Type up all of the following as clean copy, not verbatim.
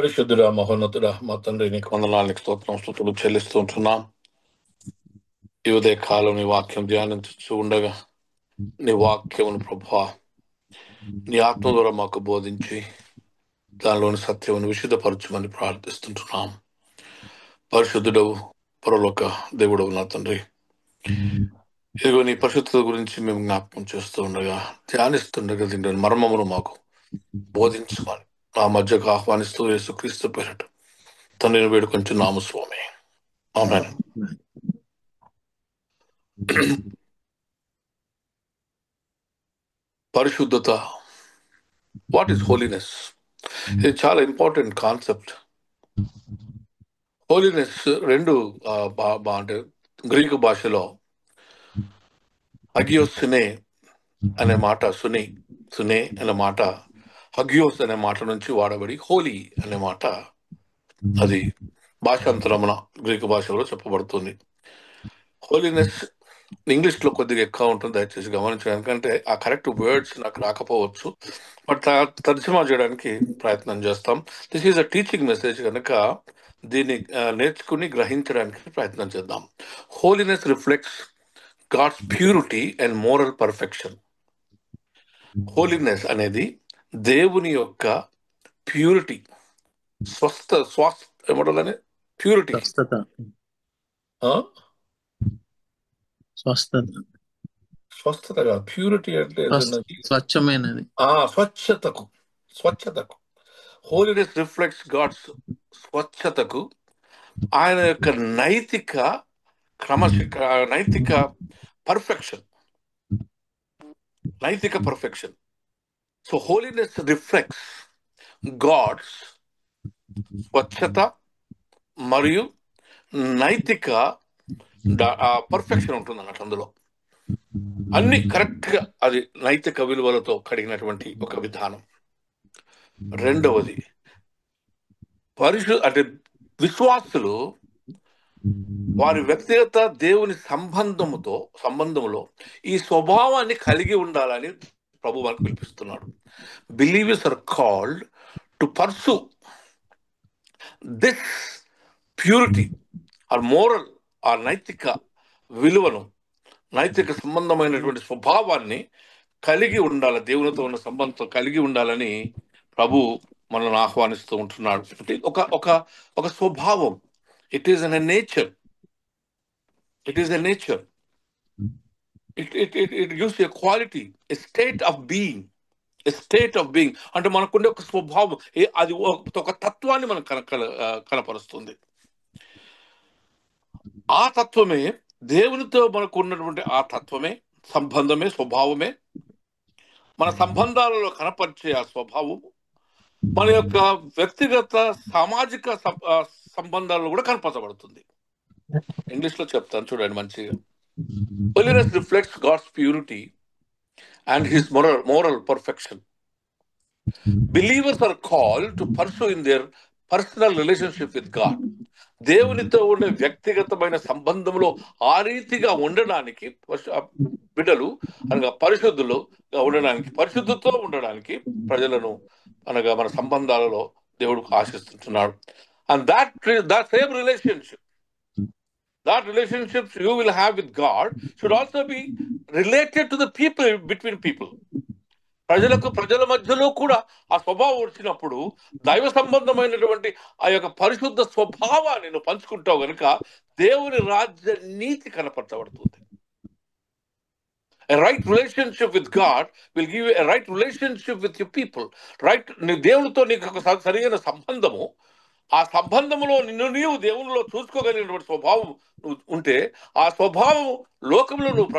పరిశుద్ధుడా మహోన్నతుడా మా తండ్రి నీకు వందనాలకు స్తోత్రులు చెల్లిస్తూ ఉంటున్నాం. ఈ ఉదయ కాలం నీ వాక్యం ధ్యానించు ఉండగా నీ వాక్యమును ప్రభా నీ ఆత్మ ద్వారా మాకు బోధించి దానిలోని సత్యమును విశుద్ధపరచమని ప్రార్థిస్తుంటున్నాం. పరిశుద్ధుడవు పరలోక దేవుడవు నా తండ్రి, ఇదిగో నీ పరిశుద్ధత గురించి మేము జ్ఞాపకం చేస్తూ ఉండగా ధ్యానిస్తుండగా దీంట్లో మర్మమును మాకు బోధించమని ఆ మధ్యకు ఆహ్వానిస్తూ యేసుక్రీస్తు పేరట తండ్రిని వేడుకొంచున్నాము స్వామి. ఆమేన్. పరిశుద్ధత, వాట్ ఈస్ హోలీనెస్? ఇది చాలా ఇంపార్టెంట్ కాన్సెప్ట్. హోలీనెస్ రెండు అంటే గ్రీకు భాషలో హగియోసునే అనే మాట, సునే అనే మాట హగియోస్ అనే మాట నుంచి వాడబడి హోలీ అనే మాట అది భాషాంతరమున గ్రీకు భాషలో చెప్పబడుతుంది. హోలీనెస్ ఇంగ్లీష్లో కొద్దిగా ఎక్కువ ఉంటుంది, దయచేసి గమనించడం. ఎందుకంటే ఆ కరెక్ట్ వర్డ్స్ నాకు రాకపోవచ్చు, బట్ తర్జుమా చేయడానికి ప్రయత్నం చేస్తాం. This is a teaching message కనుక దీన్ని నేర్చుకుని గ్రహించడానికి ప్రయత్నం చేద్దాం. Holiness reflects God's purity and moral perfection. Holiness అనేది దేవుని యొక్క ప్యూరిటీ, ఏమంటారు ప్యూరిటీ, స్వస్థతగా. ప్యూరిటీ అంటే స్వచ్ఛమైనది, స్వచ్ఛతకు. హోలీనెస్ రిఫ్లెక్ట్స్ గాడ్స్ స్వచ్ఛతకు, ఆయన యొక్క నైతిక perfection. So holiness reflects God's స్వచ్ఛత మరియు నైతిక పర్ఫెక్షన్ ఉంటుంది అన్నట్టు. అందులో అన్ని కరెక్ట్ గా అది నైతిక విలువలతో కడిగినటువంటి ఒక విధానం. రెండవది అంటే విశ్వాసులు వారి వ్యక్తిగత దేవుని సంబంధములో ఈ స్వభావాన్ని కలిగి ఉండాలని ప్రభు వారికి పిలిపిస్తున్నాడు. Believers are called to pursue this purity or moral ఆ నైతిక విలువను, నైతిక సంబంధమైనటువంటి స్వభావాన్ని కలిగి ఉండాలి, దేవునితో ఉన్న సంబంధంతో కలిగి ఉండాలని ప్రభు మనల్ని ఆహ్వానిస్తూ ఉంటున్నాడు. ఒక స్వభావం. It is a nature. It gives a quality, a state of being. అంటే మనకుండే ఒక స్వభావం, అది ఒక తత్వాన్ని మనం కనపరుస్తుంది. ఆ తత్వమే దేవునితో మనకు ఉన్నటువంటి ఆ తత్వమే, సంబంధమే, స్వభావమే మన సంబంధాలలో కనపరిచే ఆ స్వభావము మన యొక్క వ్యక్తిగత సామాజిక సంబంధాలలో కూడా కనపరచబడుతుంది. ఇంగ్లీష్ లో చెప్తాను చూడండి మంచిగా. Holiness reflects God's purity and his moral perfection. Believers are called to pursue in their personal relationship with God. దేవునితో ఉండే వ్యక్తిగతమైన సంబంధంలో ఆ రీతిగా ఉండడానికి బిడ్డలు అనగా పరిశుద్ధులుగా ఉండడానికి, పరిశుద్ధతో ఉండడానికి ప్రజలను అనగా మన సంబంధాలలో దేవుడు ఆశిస్తున్నాడు. And that same relationships you will have with God should also be related to the people, between people. ప్రజల మధ్యలో కూడా ఆ స్వభావం వచ్చినప్పుడు దైవ సంబంధమైనటువంటి ఆ యొక్క పరిశుద్ధ స్వభావాన్ని నువ్వు పంచుకుంటావు కనుక దేవుని రాజ్య నీతి కనపరచబడుతుంది. A right relationship with God will give you a right relationship with your people. Right, దేవునితో నీకు ఒక సరైన సంబంధము, ఆ సంబంధములో నీవు దేవునిలో చూసుకోగలిగినటువంటి స్వభావం ఉంటే ఆ స్వభావం లోకంలో నువ్వు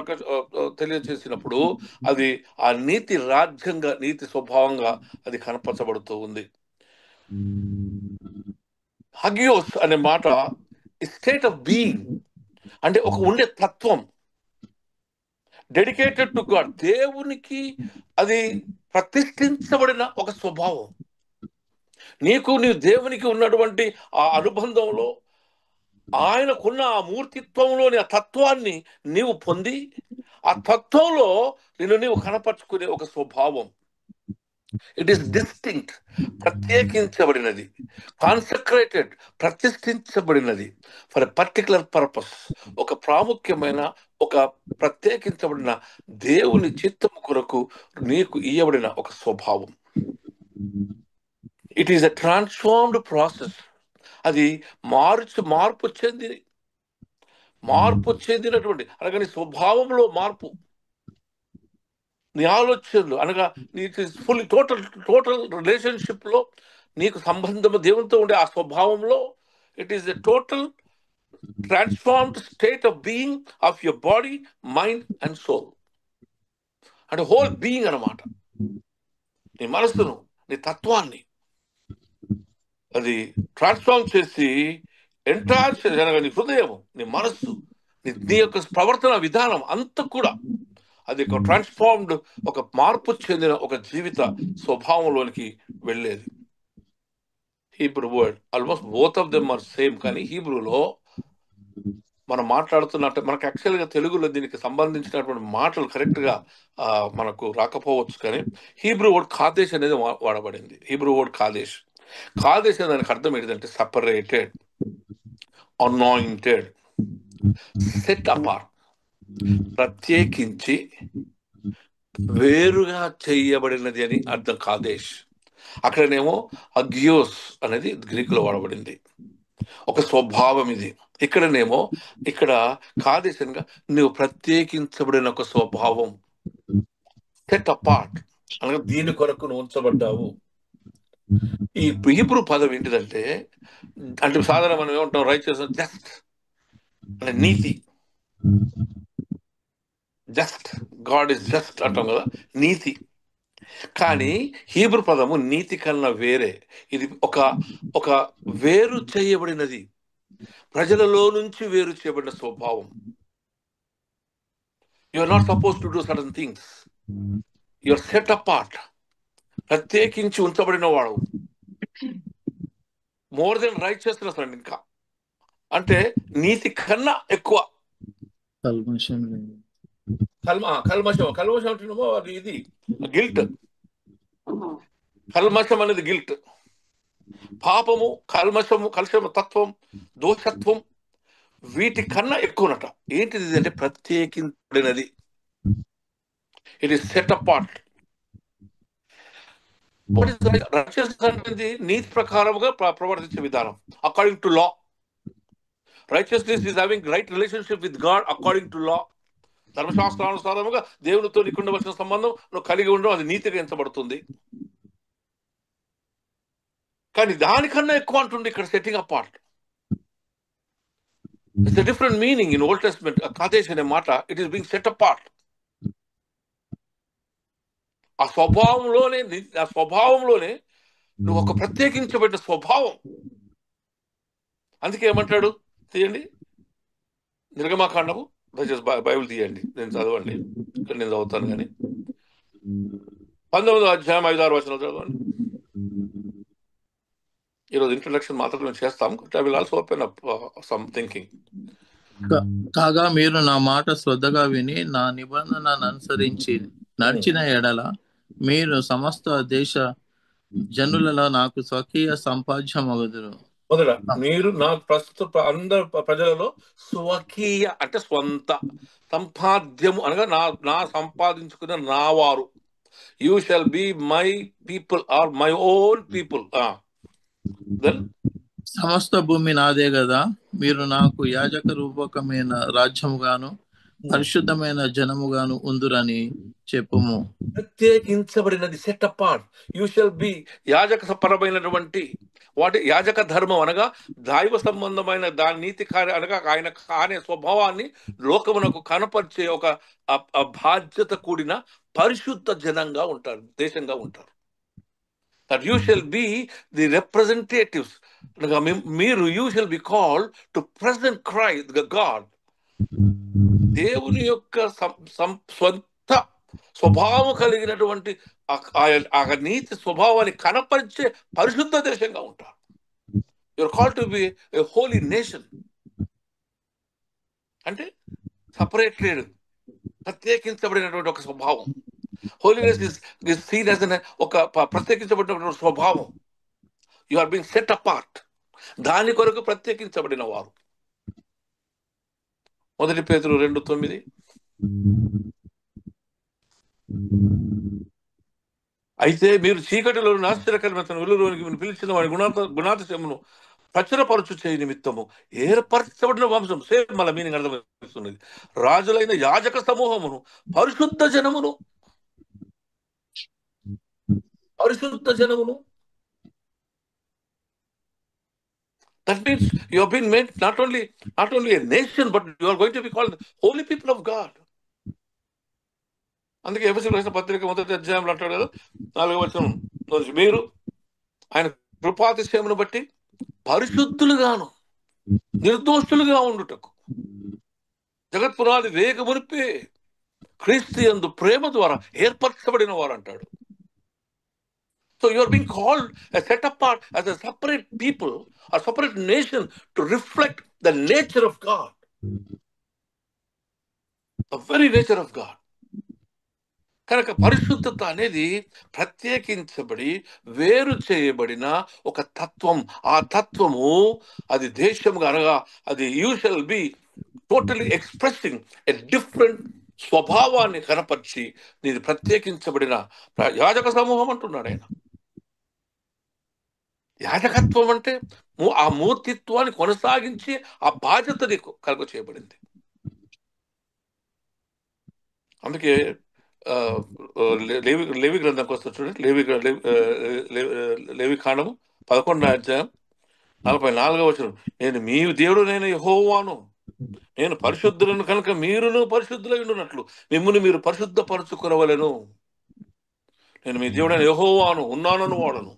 తెలియజేసినప్పుడు అది ఆ నీతి రాజ్యంగా, నీతి స్వభావంగా అది కనపరచబడుతూ ఉంది. హగియోస్ అనే మాట స్టేట్ ఆఫ్ బీయింగ్ అంటే ఒక ఉండే తత్వం, డెడికేటెడ్ టు గాడ్, దేవునికి అది ప్రతిష్ఠించబడిన ఒక స్వభావం. నీ దేవునికి ఉన్నటువంటి ఆ అనుబంధంలో, ఆయనకున్న ఆ మూర్తిత్వంలోని ఆ తత్వాన్ని నీవు పొంది ఆ తత్వంలో నీవు కనపరుచుకునే ఒక స్వభావం. ఇట్ ఈస్ డిస్టింక్ట్, ప్రత్యేకించబడినది. కాన్సక్రేటెడ్, ప్రతిష్ఠించబడినది. ఫర్ ఎ పర్టికులర్ పర్పస్, ఒక ప్రాముఖ్యమైన, ఒక ప్రత్యేకించబడిన దేవుని చిత్తము కొరకు నీకు ఇయ్యబడిన ఒక స్వభావం. It is a transformed process. అది మార్పు చెందినటువంటి అనగా నీ స్వభావంలో మార్పు, నీ ఆలోచనలు అనగా నీకు ఫుల్ టోటల్ రిలేషన్షిప్ లో నీకు సంబంధము దేవునితో ఉండే ఆ స్వభావంలో it is a total transformed state of being of your body, mind and soul. అంటే హోల్ బీయింగ్ అన్నమాట. నీ మనస్సును, నీ తత్వాన్ని అది ట్రాన్స్ఫార్మ్ చేసి ఎంటైర్ అనగా నీ హృదయం, నీ మనస్సు, నీ యొక్క ప్రవర్తన విధానం అంతా కూడా అది ఒక ట్రాన్స్ఫార్మ్డ్, ఒక మార్పు చెందిన ఒక జీవిత స్వభావంలోనికి వెళ్ళేది. Hebrew word almost both of them are same, కానీ హీబ్రూలో మనం మాట్లాడుతున్నట్టు మనకు యాక్చువల్గా తెలుగులో దీనికి సంబంధించినటువంటి మాటలు కరెక్ట్గా మనకు రాకపోవచ్చు, కానీ హీబ్రూ వర్డ్ కాదేశ్ అనేది వాడబడింది. హీబ్రూ వర్డ్ కాదేశ్ అనే దానికి అర్థం ఏంటంటే సపరేటెడ్, అనాయింటెడ్, సెట్ అపార్ట్, ప్రత్యేకించి వేరుగా చేయబడినది అని అర్థం కాదేశ్. అక్కడనేమో అగ్యోస్ అనేది గ్రీకులో వాడబడింది, ఒక స్వభావం ఇది. ఇక్కడనేమో ఇక్కడ కాదేశంగా నువ్వు ప్రత్యేకించబడిన ఒక స్వభావం, సెట్ అపార్ట్ అనగా దీని కొరకు నువ్వు ఉంచబడ్డావు. ఈ హీబ్రూ పదం ఏంటిదంటే, అంటే సాధారణ మనం ఏమంటాం, రైచియస్ జస్ట్ అంటే నీతి, జస్ట్ గాడ్ ఇస్ జస్ట్ అంటాం కదా, నీతి. కానీ హీబ్రూ పదము నీతి కన్నా వేరే. ఇది ఒక వేరు చేయబడినది, ప్రజలలో నుంచి వేరు చేయబడిన స్వభావం. You are not suppose to do certain things, you are set apart, ప్రత్యేకించి ఉంచబడిన వాడు. మోర్ దెన్ రైచియస్నెస్ అండి, ఇంకా అంటే నీతి కన్నా ఎక్కువ. కల్మషం అంటున్నామో అది ఇది గిల్ట్. కల్మషం అనేది గిల్ట్, పాపము, కల్మషము తత్వం, దోషత్వం, వీటి కన్నా ఎక్కువనట. ఏంటిది అంటే ప్రత్యేకించబడినది. It is set apart. అంటే నీతి ప్రకారముగా ప్రవర్తించే విధానం, according to law. Righteousness is having right relationship with God according to law. ధర్మశాస్త్రానుసారముగా దేవునితో నీకు ఉండవలసిన సంబంధం నువ్వు కలిగి ఉండడం, అది నీతిగా ఎంచబడుతుంది. కానీ దానికన్నా ఎక్కువ అంటుండే ఇక్కడ setting apart. It's a different meaning in Old Testament. కాదేశ్ అనే మాట, it is being set apart. ఆ స్వభావంలోనే నువ్వు ఒక ప్రత్యేకించబడిన స్వభావం. అందుకే ఏమంటాడు, తీయండి నిర్గమాకాండము, దయచేసి బైబిల్ తీయండి, నేను చదవండి, ఇక్కడ నేను చదువుతాను కానీ 19వ అధ్యాయం 5-6 వచనాలు చదవండి. ఈరోజు ఇంట్రడక్షన్ మాత్రం మేము చేస్తాం. I will also open up some thinking. కాగా మీరు నా మాట శ్రద్ధగా విని నా నిబంధనను అనుసరించి నడిచిన ఎడల మీరు సమస్త దేశ జనులలో నాకు స్వకీయ సంపాద్యమగుదురు. మొదట మీరు నాకు ప్రస్తుత అందరు ప్రజలలో స్వకీయ అంటే స్వంత సంపాద్యము అనగా నా సంపాదించుకున్న నా వారు. You shall be my people or my own people. Then సమస్త భూమి నాదే కదా, మీరు నాకు యాజక రూపకమైన రాజ్యముగాను పరిశుద్ధమైన జనముగాను ఉందురని చెప్పుము. ప్రత్యేకించబడినది, set apart. You shall be యాజక పరమైనటువంటి యాజక ధర్మం అనగా దైవ సంబంధమైన దాని నీతి కార్య అనగా ఆయన అనే స్వభావాన్ని లోకమునకు కనపరిచే ఒక బాధ్యత కూడిన పరిశుద్ధ జనంగా ఉంటారు, దేశంగా ఉంటారు. That you shall be the representatives అనగా మీరు you shall be called to present Christ God. దేవుని యొక్క స్వంత స్వభావం కలిగినటువంటి ఆ నీతి స్వభావాన్ని కనపరిచే పరిశుద్ధ దేశంగా ఉంటారు. You're called to be a holy nation. అంటే సపరేటెడ్, ప్రత్యేకించబడినటువంటి ఒక స్వభావం. హోలీనెస్ ఇస్ సీన్ యాజ్ ఒక ప్రత్యేకించబడిన స్వభావం. You are being set apart. దాని కొరకు ప్రత్యేకించబడిన వారు. 1 పేతురు 2:9. అయితే మీరు చీకటిలో ఆశ్చర్యకరమైన వెలుగులోనికి పిలిచిన వారి గుణాతిశయమును ప్రచురపరచు చేయ నిమిత్తము ఏర్పరచబడిన వంశం. సేమ్ మళ్ళీ మీనింగ్ అర్థమవుతున్నది. రాజులైన యాజక సమూహమును, పరిశుద్ధ జనమును, పరిశుద్ధ జనమును. That means you have been made not only a nation, but you are going to be called holy people of God. అందుకే ఎఫెసీయులకు రాసిన పత్రిక 1వ అధ్యాయంలో అంటాడు కదా, 4వ వచనం, మీరు ఆయన కృపాతిశయమును బట్టి పరిశుద్ధులుగాను నిర్దోషులుగా ఉండుటకు జగత్పునాది వేగమునిపే క్రీస్తు యందు ప్రేమ ద్వారా ఏర్పరచబడిన వారు అంటాడు. So you are being called a set apart as a separate people, a separate nation, to reflect the nature of God, the very nature of God. కనుక పరిశుద్ధత అనేది ప్రత్యేకించబడి వేరు చేయబడిన ఒక తత్వం. ఆ తత్వము అది దేశంగా అనగా అది you shall B totally expressing a different స్వభావాన్ని కనపరిచి నీది ప్రత్యేకించబడిన యాజక సమూహం అంటున్నాడు ఆయన. యాజకత్వం అంటే ఆ మూర్తిత్వాన్ని కొనసాగించి ఆ బాధ్యత నీకు కలుగ చేయబడింది. అందుకే లేవి గ్రంథంకి వస్తే చూడండి, లేవి కాండము 11వ అధ్యాయం 44వ వచనం. నేను మీ దేవుడు, నేను యెహోవాను, నేను పరిశుద్ధులను కనుక మీరును పరిశుద్ధులై ఉండునట్లు మిమ్మును మీరు పరిశుద్ధపరచుకొనవలెను. నేను మీ దేవుడైన యెహోవాను, ఉన్నానను వాడను,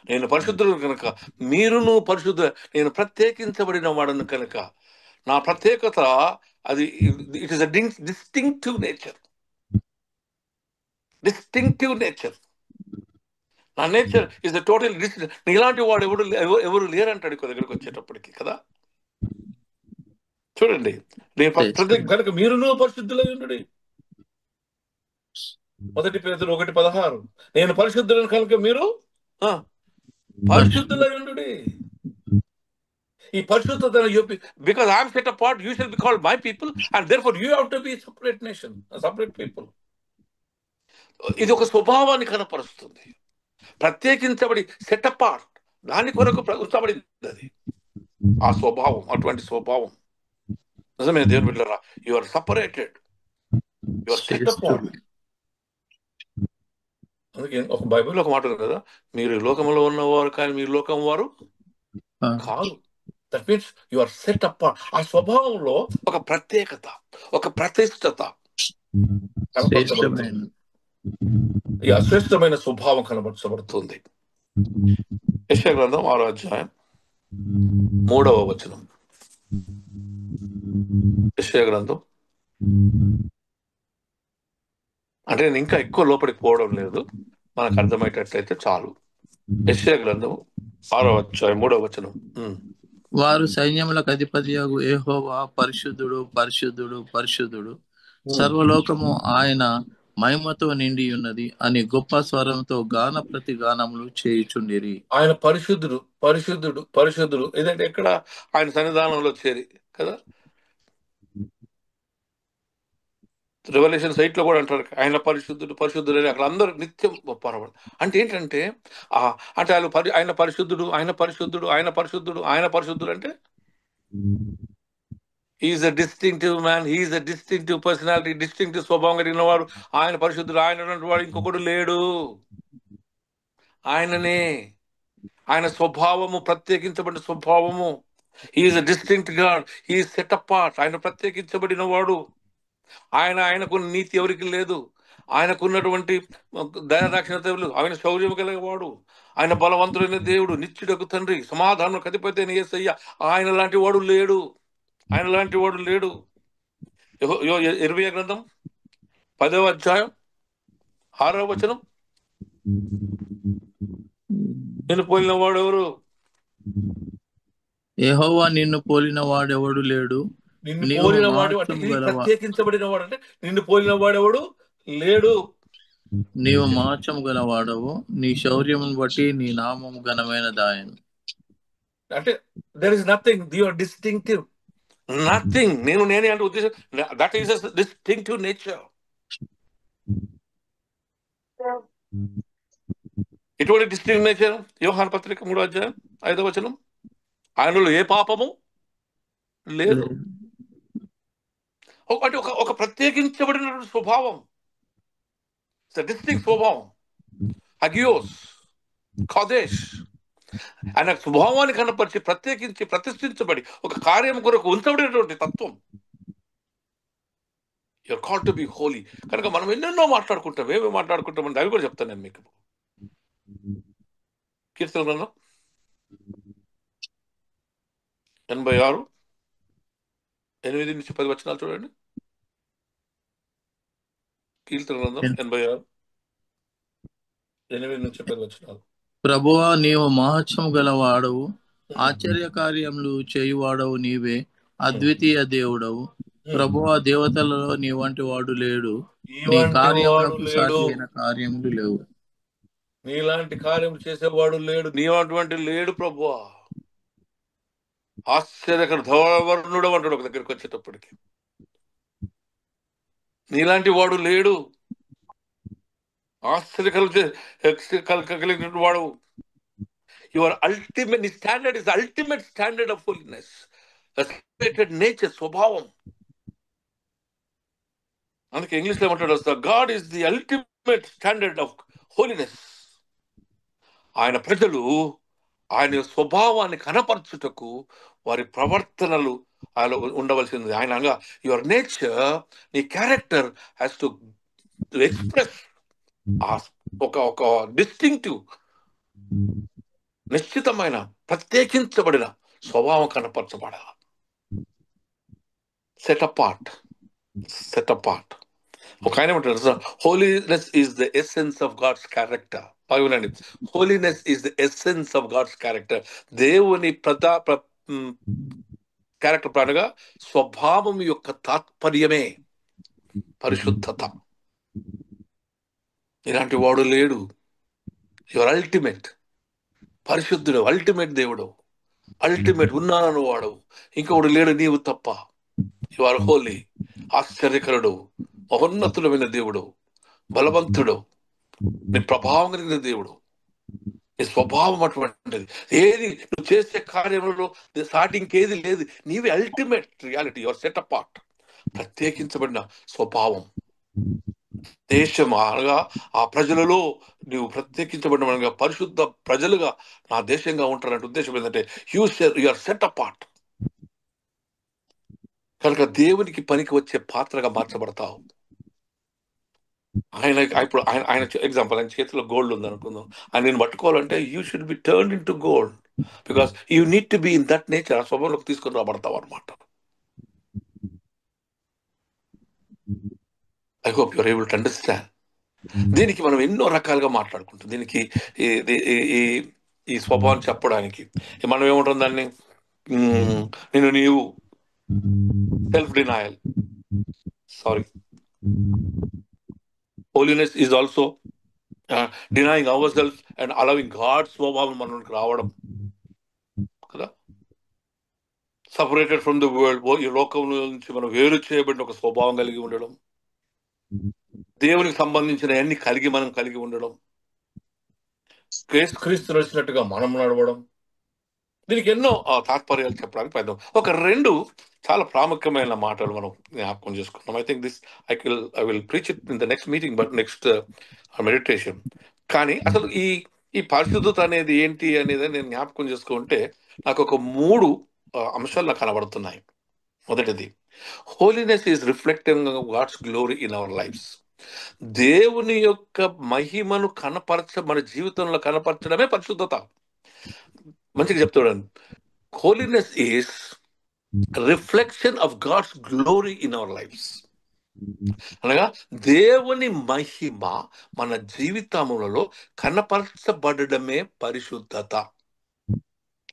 నేను పరిశుద్ధులను కనుక మీరును పరిశుద్ధ, నేను ప్రత్యేకించబడిన వాడను కనుక నా ప్రత్యేకత అది it is a distinctive nature. నా nature is the total distinct. ఇలాంటి వాడు ఎవరు లేరంటాడు ఇక్కడ దగ్గరికి వచ్చేటప్పటికి కదా. చూడండి, నేను కనుక మీరును పరిశుద్ధులై ఉండు. 1 పేతురు 1:16. నేను పరిశుద్ధులను కనుక మీరు పరిశుద్ధులై ఉండు. ఈ పరిశుద్ధత, because I'm set apart, you shall be called my people, and therefore you have to be separate nation, separate people. ఇది ఒక స్వభావాన్ని కనపరుస్తుంది. ప్రత్యేకించబడి సెట్ అపార్ట్, దాని కొరకు ఉంచబడింది అది. ఆ స్వభావం, అటువంటి స్వభావం నిజమే దేవుని బిడ్డలారా. You are separated, you are set apart. అందుకే ఒక బైబిల్లో ఒక మాట ఉంది కదా, మీరు లోకంలో ఉన్నవారు కానీ మీరు లోకం వారు కాదు. That means you are set apart. ఆ స్వభావంలో ఒక ప్రత్యేకత, ఒక ప్రతిష్టత, ఈ అశ్రేష్టమైన స్వభావం కనబరచబడుతుంది. యెషయా గ్రంథం 6వ అధ్యాయం 3వ వచనం. యెషయా గ్రంథం, అంటే నేను ఇంకా ఎక్కువ లోపలికి పోవడం లేదు, మనకు అర్థమయ్యేటట్లయితే చాలు. యెషయా గ్రంథం 6వ అధ్యాయం 3వ వచనం. వారు సైన్యములకు అధిపతియగు యెహోవా పరిశుద్ధుడు, పరిశుద్ధుడు, పరిశుద్ధుడు, సర్వలోకము ఆయన మహిమతో నిండి ఉన్నది అని గొప్ప స్వరంతో గాన ప్రతి గానములు చేయుచుండిరి. ఆయన పరిశుద్ధుడు, పరిశుద్ధుడు, పరిశుద్ధుడు. ఏదంటే ఎక్కడ ఆయన సన్నిధానంలో చేరి కదా. రెవల్యూషన్ సైట్ లో కూడా అంటారు ఆయన పరిశుద్ధుడు, పరిశుద్ధుడు అని. అక్కడ అందరూ నిత్యం పరవడు. అంటే ఏంటంటే అంటే ఆయన పరిశుద్ధుడు, ఆయన పరిశుద్ధుడు, ఆయన పరిశుద్ధుడు, ఆయన పరిశుద్ధుడు అంటే is a distinctive man, is a distinctive personality, distinctive స్వభావం కలిగిన వాడు. ఆయన పరిశుద్ధుడు, ఆయన వాడు ఇంకొకడు లేడు, ఆయననే. ఆయన స్వభావము ప్రత్యేకించబడిన స్వభావము. Is a distinct God, is set apart. ఆయన ప్రత్యేకించబడిన వాడు. ఆయనకున్న నీతి ఎవరికి లేదు. ఆయనకున్నటువంటి దయాదాక్షిణ్యతలు, ఆయన శౌర్యం కలిగేవాడు, ఆయన బలవంతుడైన దేవుడు, నిత్యుడకు తండ్రి, సమాధానం అధిపతి అయిన యేసయ్య. ఆయన లాంటి వాడు లేడు, ఆయన లాంటి వాడు లేడు. ఇర్మీయా గ్రంథం 10వ అధ్యాయం 6వ వచనం. నిన్ను పోలిన వాడు ఎవరు? యెహోవా నిన్ను పోలిన వాడెవడు లేడు. నిన్ను పోలిన వాడు అంటే ప్రత్యేకించబడిన వాడు. అంటే నిన్ను పోలిన వాడెవడు? లేడు. నీవు మహత్యము గలవాడవు, నీ శౌర్యమును బట్టి నీ నామము ఘనమైన దాయను. అంటే there is nothing, your distinctive, nothing. నేనే అంటే ఉద్దేశం, దట్ ఈస్ డిస్టింక్టివ్ నేచర్. ఎటువంటి డిస్టింక్టివ్ నేచర్? యోహాను పత్రిక 3 అధ్యాయం 5 వచనం, ఆయనలో ఏ పాపము లేదు. అంటే ఒక ప్రత్యేకించబడిన స్వభావం, డిస్టింక్ట్ స్వభావం, అగియోస్, కాదేశ్. ఆయన స్వభావాన్ని కనపరిచి ప్రత్యేకించి ప్రతిష్ఠించబడి ఒక కార్యం కొరకు ఉంచబడినటువంటి తత్వం. You are called to be holy. కనుక మనం ఎన్నెన్నో మాట్లాడుకుంటాం, ఏమేమి మాట్లాడుకుంటామని అవి కూడా చెప్తాను నేను మీకు. కీర్తన గ్రంథం 86:8-10 వచనాలు చూడండి. కీర్తన గ్రంథం 86:8-10 వచనాలు. ప్రభువా, నీవు మహత్యము గలవాడవు, ఆశ్చర్య కార్యములు చేయువాడవు నీవే, అద్వితీయ దేవుడవు. ప్రభువా, దేవతలలో నీ వంటి వాడు లేడు, నీ కార్యములకు సాటి అయిన కార్యములు లేవు. నీలాంటి కార్యం చేసేవాడు లేడు, నీ అటువంటి లేడు ప్రభువా. ఆశ్చర్యకర ధవళవర్ణుడు అంటాడు ఒక దగ్గరికి వచ్చేటప్పటికి. నీలాంటి వాడు లేడు, ఆశ్చర్యకలిగిన వాడు. యువర్ అల్టిమేట్, నీ standard is ultimate standard of holiness, nature, స్వభావం. అందుకే ఇంగ్లీష్ లో ఏమంటాడు, God is the ultimate standard of holiness. ఆయన ప్రజలు ఆయన స్వభావాన్ని కనపరచుటకు వారి ప్రవర్తనలు ఆయన ఉండవలసింది. ఆయన యువర్ నేచర్, నీ క్యారెక్టర్ హ్యాస్ టు ఎక్స్ప్రెస్ ఒక డిస్టింక్టివ్, నిశ్చితమైన ప్రత్యేకించబడిన స్వభావం కనపరచబడాలి. Set apart. ఒక ఆయన ఏమంటారు, holiness is the essence of God's character. బాగుందండి. Holiness is the essence of God's character. దేవుని క్యారెక్టర్ ప్రాణగా స్వభావం యొక్క తాత్పర్యమే పరిశుద్ధత. ఇలాంటి వాడు లేడు. యువర్ అల్టిమేట్ పరిశుద్ధుడు, అల్టిమేట్ దేవుడు, అల్టిమేట్ ఉన్నానను వాడు, ఇంకొకడు లేడు నీవు తప్ప. యు ఆర్ హోలీ, ఆశ్చర్యకరుడు, మహోన్నతులమైన దేవుడు, బలవంతుడు, నీ ప్రభావం కలిగిన దేవుడు, నీ స్వభావం అటువంటిది. ఏది నువ్వు చేసే కార్యంలో సాటి ఇంకేది లేదు. నీవే ultimate reality, you're set apart, ప్రత్యేకించబడిన స్వభావం. దేశం అనగా ఆ ప్రజలలో నీవు ప్రత్యేకించబడిన పరిశుద్ధ ప్రజలుగా నా దేశంగా ఉంటారంటే ఉద్దేశం ఏంటంటే యు ఆర్ సెట్ అపార్ట్. కనుక దేవునికి పనికి వచ్చే పాత్రగా మార్చబడతావు. ఇప్పుడు ఆయన ఎగ్జాంపుల్, ఆయన చేతిలో గోల్డ్ ఉంది అనుకుందాం. ఆయన నేను పట్టుకోవాలంటే you should be turn into gold, because you need to be in that nature. ఆ స్వభావంలోకి తీసుకొని రాబడతావు అనమాట. I hope you're able to understand. దీనికి మనం ఎన్నో రకాలుగా మాట్లాడుకుంటాం. దీనికి ఈ స్వభావం చెప్పడానికి మనం ఏముంటాం దాన్ని, నీవు self denial, sorry, holiness is also denying ourselves and allowing God's స్వభావం మనకు రావడం కదా. సపరేటెడ్ ఫ్రమ్ ద వరల్డ్, ఈ లోకం నుంచి మనం వేరు చేయబడిన ఒక స్వభావం కలిగి ఉండడం, దేవునికి సంబంధించిన అన్ని మనం కలిగి ఉండడం, క్రీస్తు నడిచినట్టుగా మనం నడవడం. దీనికి ఎన్నో తాత్పర్యాలు చెప్పడానికి ప్రయత్నం. ఒక రెండు చాలా ప్రాముఖ్యమైన మాటలు మనం జ్ఞాపకం చేసుకున్నాం. I think I will preach it in the next meeting, but next meditation. కానీ అసలు ఈ పరిశుద్ధత అనేది ఏంటి అనేది నేను జ్ఞాపకం చేసుకుంటే నాకు ఒక 3 అంశాలు నాకు కనబడుతున్నాయి. మొదటిది, holiness is reflecting God's glory in our lives. దేవుని యొక్క మహిమను మన జీవితంలో కనపరచడమే పరిశుద్ధత. మంచిగా చెప్తాడు, holiness is reflection of God's glory in our lives. అనగా దేవుని మహిమ మన జీవితములలో కనపరచబడమే పరిశుద్ధత.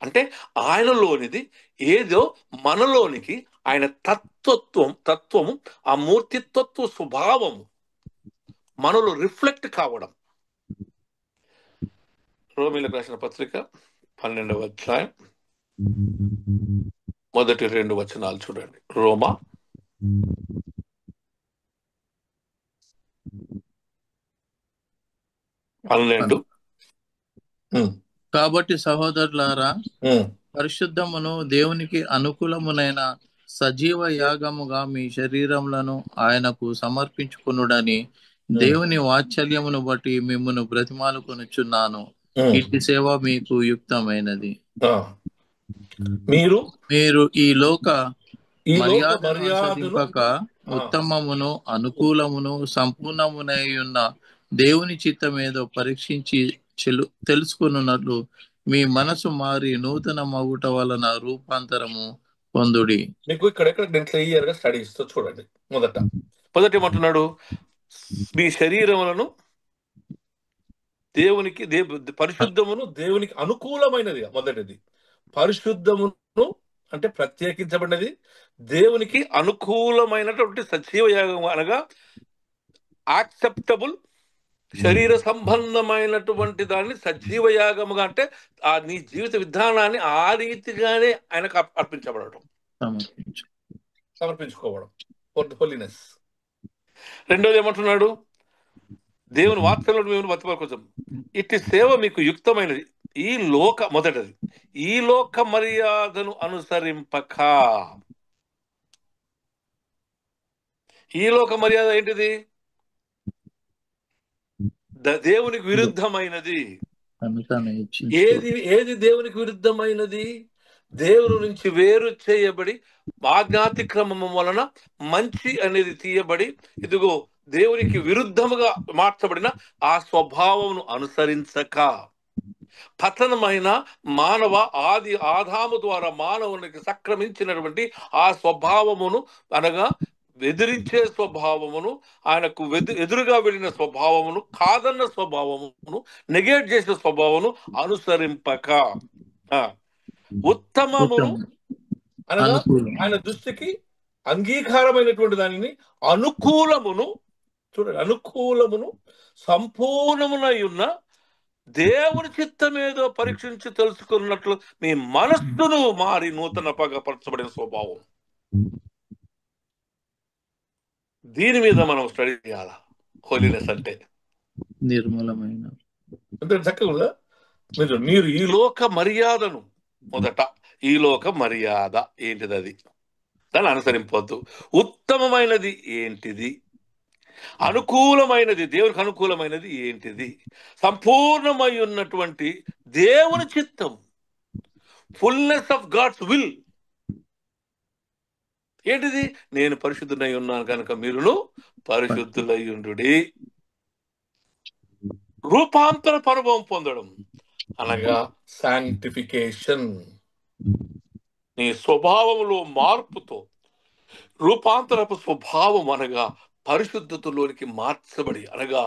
అంటే ఆయనలోనిది ఏదో మనలోనికి ఆయన తత్వము, ఆ మూర్తితత్వ స్వభావము మనలో రిఫ్లెక్ట్ కావడం. రోమీలకు రాసిన పత్రిక 12వ అధ్యాయం మొదటి 2 వచనాలు చూడండి. రోమా 12. కాబట్టి సహోదరులారా, పరిశుద్ధమును దేవునికి అనుకూలమునైన సజీవ యాగముగా మీ శరీరములను ఆయనకు సమర్పించుకొనుడని దేవుని వాత్సల్యమును బట్టి మిమ్మును బ్రతిమాలుకొనుచున్నాను. ఇట్టి సేవ మీకు యుక్తమైనది. మీరు ఈ లోక మర్యాదను అనుసరింపక ఉత్తమమును అనుకూలమును సంపూర్ణమునై ఉన్న దేవుని చిత్తమేదో పరీక్షించి తెలుసుకున్నట్లు మీ మనసు మారి నూతన మగుట వలన రూపాంతరము పొందుడి. మీకు ఇక్కడ క్లియర్ గా స్టడీ ఇస్తూ చూడండి. మొదట ఏమంటున్నాడు? మీ శరీరములను దేవునికి పరిశుద్ధమును దేవునికి అనుకూలమైనది. మొదటిది పరిశుద్ధమును అంటే ప్రత్యేకించబడినది, దేవునికి అనుకూలమైనటువంటి సజీవ యాగం అనగా యాక్సెప్టబుల్, శరీర సంబంధమైనటువంటి దాన్ని సజీవ యాగముగా అంటే నీ జీవిత విధానాన్ని ఆ రీతిగానే ఆయనకు అర్పించబడటం, సమర్పించుకోవడం, హోలీనెస్. రెండోది ఏమంటున్నాడు? దేవుని వాత్సల్యమును మేము బతిపరకొంచాం. ఇట్టి సేవ మీకు యుక్తమైనది. మొదటిది ఈ లోక మర్యాదను అనుసరింపక. ఈ లోక మర్యాద ఏంటిది? దేవునికి విరుద్ధమైనది. ఏది దేవునికి విరుద్ధమైనది? దేవుని నుంచి వేరు చేయబడి ఆజ్ఞాతిక్రమము వలన మంచి అనేది తీయబడి, ఇదిగో దేవునికి విరుద్ధముగా మార్చబడిన ఆ స్వభావమును అనుసరించక, పతనమైన మానవ ఆదాము ద్వారా మానవునికి సక్రమించినటువంటి ఆ స్వభావమును అనగా ఎదిరించే స్వభావమును, ఆయనకు ఎదురుగా వెళ్ళిన స్వభావమును, కాదన్న స్వభావమును, నెగేట్ చేసిన స్వభావమును అనుసరింపక ఉత్తమమును అనగా ఆయన దృష్టికి అంగీకారమైనటువంటి దానిని అనుకూలమును, చూడండి, అనుకూలమును సంపూర్ణమునై ఉన్న దేవుని చిత్తమేదో పరీక్షించి తెలుసుకున్నట్లు మీ మనస్సును మారి నూతన పరచబడిన స్వభావం. దీని మీద మనం స్టడీ చేయాల. హోలీనెస్ అంటే నిర్మలమైన చక్కగా మీరు ఈ లోక మర్యాదను, మొదట ఈ లోక మర్యాద ఏంటిది? అది దాన్ని అనుసరింపవద్దు. ఉత్తమమైనది ఏంటిది? అనుకూలమైనది, దేవునికి అనుకూలమైనది ఏంటిది? సంపూర్ణమై ఉన్నటువంటి దేవుని చిత్తం, ఫుల్నెస్ ఆఫ్ గాడ్స్ విల్ ఏంటిది? నేను పరిశుద్ధునై ఉన్నాను కనుక మీరును పరిశుద్ధులై ఉండుడి. రూపాంతర అనుభవం పొందడం అనగా శాంక్టిఫికేషన్. నీ స్వభావంలో మార్పుతో రూపాంతరపు స్వభావం అనగా పరిశుద్ధతలోనికి మార్చబడి, అనగా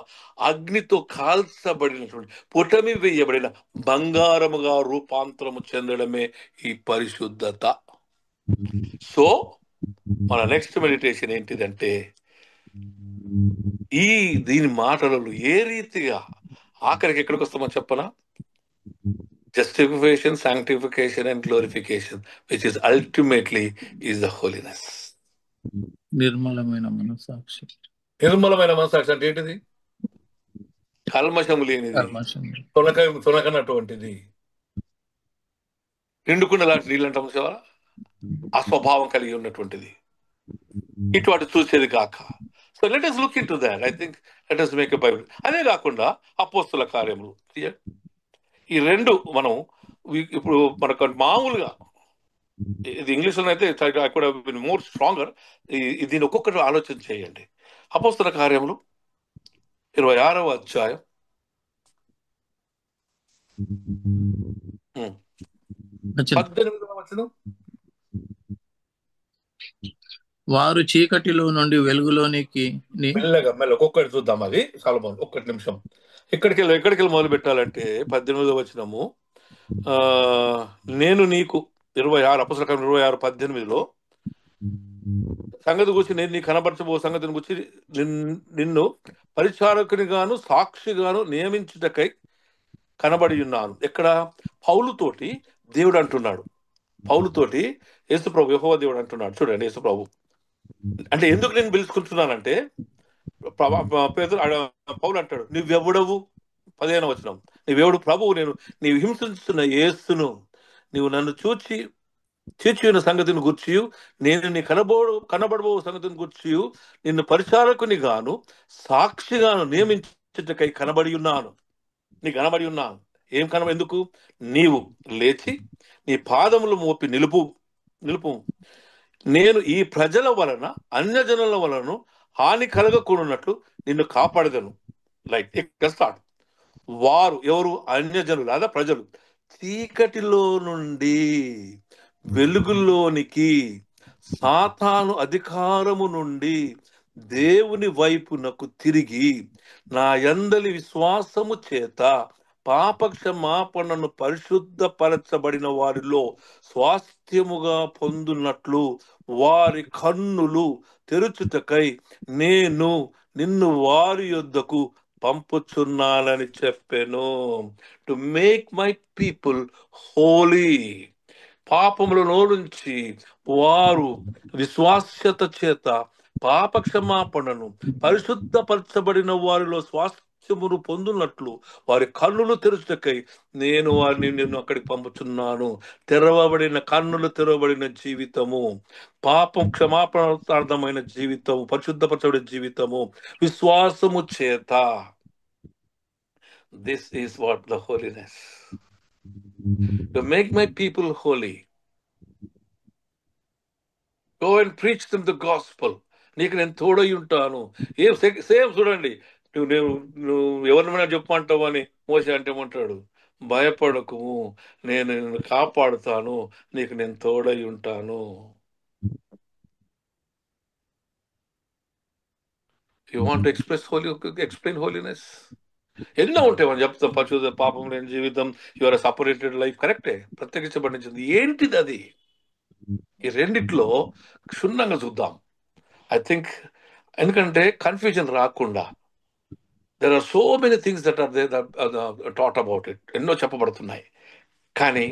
అగ్నితో కాల్చబడినటువంటి పుటమి వేయబడిన బంగారముగా రూపాంతరము చెందడమే ఈ పరిశుద్ధత. సో మన నెక్స్ట్ మెడిటేషన్ ఏంటిదంటే, దీని మాటలలో ఏ రీతిగా ఆఖరికి ఎక్కడికి వస్తామని చెప్పనా? justification, sanctification and glorification, which is ultimately is the holiness. నిర్మలమైన మనసాక్షి. నిర్మలమైన మనసాక్షి అంటే ఏంటిది? కల్మషము లేనిది, తొనకనటువంటిది, నిండుకున్న లాంటి నీళ్ళు అంటాం చూసావా, ఆ స్వభావం కలిగి ఉన్నటువంటిది, ఇటువంటి చూసేది కాక. So let us look into that. I think let us make a Bible. అదే కాకుండా అపోస్తుల కార్యములు, ఈ రెండు మనం ఇప్పుడు మనకు మామూలుగా, ఇది ఇంగ్లీష్లో అయితే I could have been more stronger. దీన్ని ఒక్కొక్కటి ఆలోచన చేయండి. అపోస్తుల కార్యములు 26వ అధ్యాయం 18వ వచనం. వారు చీకటిలో నుండి వెలుగులోనికి మెల్లగా ఒక్కొక్కటి చూద్దాం. అది సొలొమోను, ఒక్కటి నిమిషం. ఎక్కడికి మొదలు పెట్టాలంటే 18వ వచనము, నేను నీకు 26 అపోస్తల కార్యం 26:18 సంగతి గురించి నేను నీకు కనబరచబో సంగతిని గురించి నిన్ను పరిచారకునిగాను సాక్షిగాను నియమించుటకై కనబడి ఉన్నాను. ఎక్కడ? పౌలుతోటి దేవుడు అంటున్నాడు. పౌలుతోటి యేసుప్రభు యెహోవా దేవుడు అంటున్నాడు. చూడండి, యేసుప్రభు అంటే ఎందుకు నేను పిలుచుకుంటున్నానంటే పౌలు అంటాడు, నువ్వెవడవు? 15వ వచనం, నువ్వెవడు? ప్రభువు నేను నీవు హింసిస్తున్న యేసును నీవు నన్ను చీచిన సంగతిని గుర్చియు నేను నీ కనబడబో సంగతిని గుర్చియు నిన్ను పరిచారకుని గాను సాక్షిగాను నియమించుటకై కనబడి ఉన్నాను. నీ కనబడి ఉన్నాను. ఎందుకు? నీవు లేచి నీ పాదములు మోపి నిలుపు. నేను ఈ ప్రజల వలన అన్యజనుల వలన హాని కలగకూడనట్లు నిన్ను కాపాడదను. లైట్ ఇక్కడ స్టార్ట్. వారు ఎవరు? అన్యజనులు, అదా ప్రజలు. చీకటిలో నుండి వెలుగులోనికి, సాతాను అధికారము నుండి దేవుని వైపునకు తిరిగి నా యందలి విశ్వాసము చేత పాపక్షమాపణను పరిశుద్ధపరచబడిన వారిలో స్వాస్థ్యముగా పొందునట్లు వారి కన్నులు తెరుచుటకై నేను నిన్ను వారి యొద్దకు పంపుచున్నానని చెప్పాను. To make my people holy. పాపములలో నుంచి వారు విశ్వాస్యత చేత పాపక్షమాపణను పరిశుద్ధపరచబడిన వారిలో స్వాస్థ్యమును పొందునట్లు వారి కన్నులు తెరుచుటకై నేను నిన్ను అక్కడికి పంపుచున్నాను. తెరవబడిన జీవితము, పాపం క్షమాపణార్థమైన జీవితము, పరిశుద్ధపరచబడిన జీవితము, విశ్వాసము చేత. This is what the holiness. To make my people holy. Go and preach them the gospel. నీకు నేను తోడై ఉంటాను. సేమ్ చూడండి, నువ్వు ఎవరినైనా చెప్పమంటావు అని మోసే అంటే ఏమంటాడు? భయపడకు, నేను నిన్ను కాపాడుతాను, నీకు నేను తోడై ఉంటాను. You want to explain holiness. ఎన్నో ఉంటాయి మనం చెప్తాం. పరిశుద్ధ, పాపం లేని జీవితం, యువర్ సపరేటెడ్ లైఫ్. కరెక్టే, ప్రత్యేకించబడింది. ఏంటిది అది? ఈ రెండిట్లో క్షుణ్ణంగా చూద్దాం. ఐ థింక్ ఎందుకంటే కన్ఫ్యూజన్ రాకుండా. There are so many things that are taught about it. ఎన్నో చెప్పబడుతున్నాయి. కానీ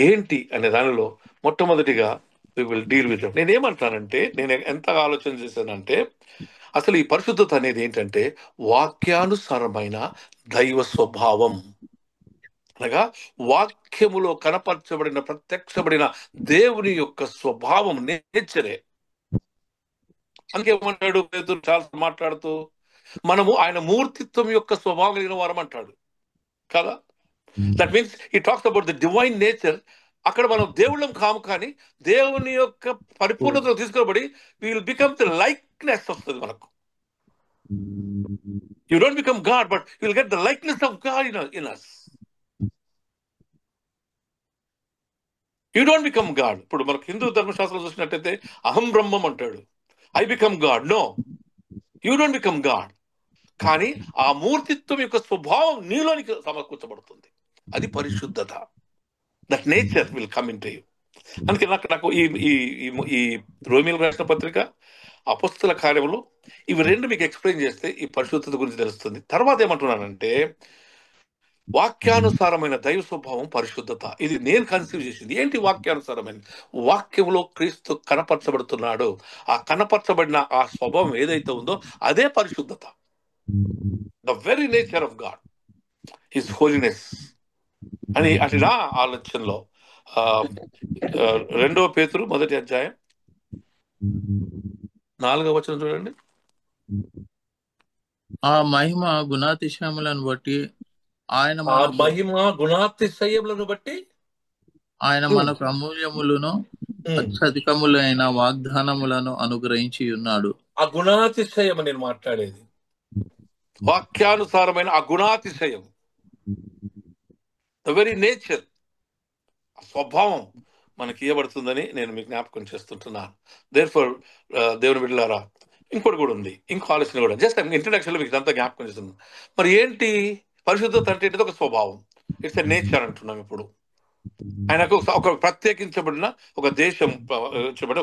ఏంటి అనే దానిలో మొట్టమొదటిగా వి విల్ డీల్ విత్. నేనేమంటానంటే, నేను ఎంత ఆలోచన చేశానంటే, అసలు ఈ పరిశుద్ధత అనేది ఏంటంటే వాక్యానుసారమైన దైవ స్వభావం. అనగా వాక్యములో కనపరచబడిన, ప్రత్యక్షబడిన దేవుని యొక్క స్వభావం, నేచరే. అందుకేమంటాడు పేతురు చాలా మాట్లాడుతూ, మనము ఆయన మూర్తిత్వం యొక్క స్వభావం కలిగిన వారం అంటాడు కదా. That means he talks about the divine nature. అక్కడ మనం దేవుళ్ళం కాము, కానీ దేవుని యొక్క పరిపూర్ణతలో తీసుకురాబడి we will become the likeness వస్తుంది మనకు. You don't become God, but you will get the likeness of God in us. You don't become God. ఇప్పుడు మనకు హిందూ ధర్మశాస్త్రం చూసినట్టయితే అహం బ్రహ్మం అంటాడు, I become God. No, you don't become God. కానీ ఆ మూర్తిత్వం యొక్క స్వభావం నీలోనికి సమకూర్చబడుతుంది. అది పరిశుద్ధత. That nature will come in to you. అందుకే నాకు ఈ రోమీయులకు రాసిన పత్రిక, అపొస్తల కార్యములు, ఇవి రెండు మీకు ఎక్స్ప్లెయిన్ చేస్తే ఈ పరిశుద్ధత గురించి తెలుస్తుంది. తర్వాత ఏమంటున్నానంటే, వాక్యానుసారమైన దైవ స్వభావం పరిశుద్ధత. ఇది నేను కన్సీవ్ చేసింది. ఏంటి వాక్యానుసారమైన? వాక్యంలో క్రీస్తు కనపరచబడుతున్నాడు. ఆ కనపరచబడిన ఆ స్వభావం ఏదైతే ఉందో అదే పరిశుద్ధత. The very nature of God his holiness అని అటు నా ఆలోచనలో 2 పేతురు 1వ అధ్యాయం 4వ వచనం చూడండి. ఆ మహిమ గుణాతిశయములను బట్టి ఆయన మనకు అమూల్యములను అత్యధికములైన వాగ్దానములను అనుగ్రహించి ఉన్నాడు. ఆ గుణాతిశయం నేను మాట్లాడేది, వాక్యానుసారమైన ఆ గుణాతిశయం, ద వెరీ నేచర్, స్వభావం మనకి ఇవ్వబడుతుందని నేను మీకు జ్ఞాపకం చేస్తుంటున్నాను. దేర్ఫోర్ దేవుని బిడ్డలారా, ఇంకోటి కూడా ఉంది, ఇంకో ఆలోచన కూడా. జస్ట్ ఇంట్రడక్షన్లో మీకు ఇదంతా జ్ఞాపకం చేస్తున్నాను. మరి ఏంటి పరిశుద్ధత అంటే? ఏంటిది? ఒక స్వభావం. ఇట్స్ ఎ నేచర్ అంటున్నాం ఇప్పుడు. ఆయనకు ఒక ప్రత్యేకించబడిన ఒక దేశం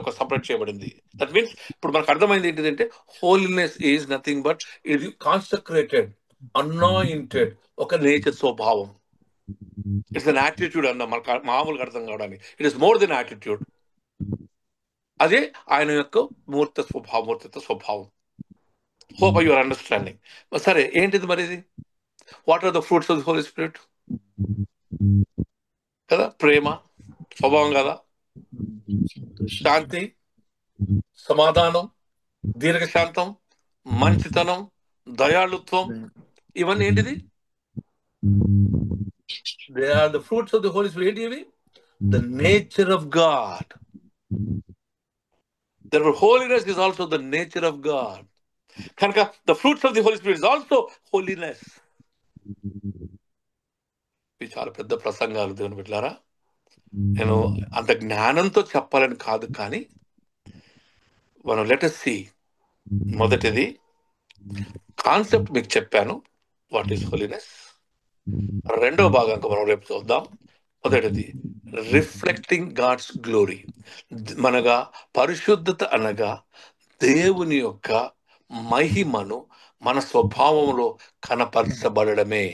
ఒక సపరేట్ చేయబడింది. దట్ మీన్స్ ఇప్పుడు మనకు అర్థమైంది ఏంటిదంటే హోలీనెస్ ఈజ్ నథింగ్ బట్ ఇది కాన్సక్రేటెడ్, అనాయింటెడ్ ఒక నేచర్ స్వభావం. ఇట్స్ అన్ యాటిట్యూడ్ అన్న మనకు మామూలుగా అర్థం కావడానికి. It is more than attitude. అదే ఆయన యొక్క మూర్తిత్వ స్వభావం. Hope you are understanding. సరే, ఏంటిది మరి ఇది? What are the fruits of the Holy Spirit? కదా, ప్రేమ స్వభావం కదా, శాంతి, సమాధానం, దీర్ఘశాంతం, మంచితనం, దయాళుత్వం, ఇవన్నీ ఏంటిది? They are the fruits of the Holy Spirit. ఏంటి ఇవి? The nature of God. Therefore, holiness is also the nature of God. కనుక the fruits of the Holy Spirit is also holiness. ఇవి చాలా పెద్ద ప్రసంగాలు దేవుని బిడ్డలారా. నేను అంత జ్ఞానంతో చెప్పాలని కాదు, కానీ మనం లెట్ us see. మొదటిది కాన్సెప్ట్ మీకు చెప్పాను, వాట్ ఈస్ హోలీనెస్. రెండవ భాగంగా మనం రేపు చూద్దాం. మొదటిది రిఫ్లెక్టింగ్ గాడ్స్ గ్లోరీ, మనగా పరిశుద్ధత అనగా దేవుని యొక్క మహిమను మన స్వభావంలో కనపరచబడమే.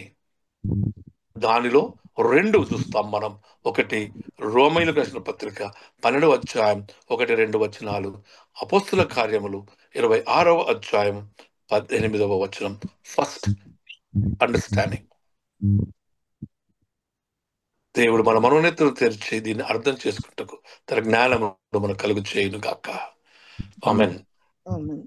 దానిలో రెండు చూస్తాం మనం. ఒకటి రోమీయులకు రాసిన పత్రిక 12వ అధ్యాయం 1-2 వచనాలు, అపోస్తుల కార్యములు 26వ అధ్యాయం 18వ వచనం. First understanding. దేవుడు మన మనోనేత్రులు తెరిచి దీన్ని అర్థం చేసుకుంటకు తన జ్ఞానము మనకు కలుగు చేయును గాక. ఆమేన్. ఆమేన్.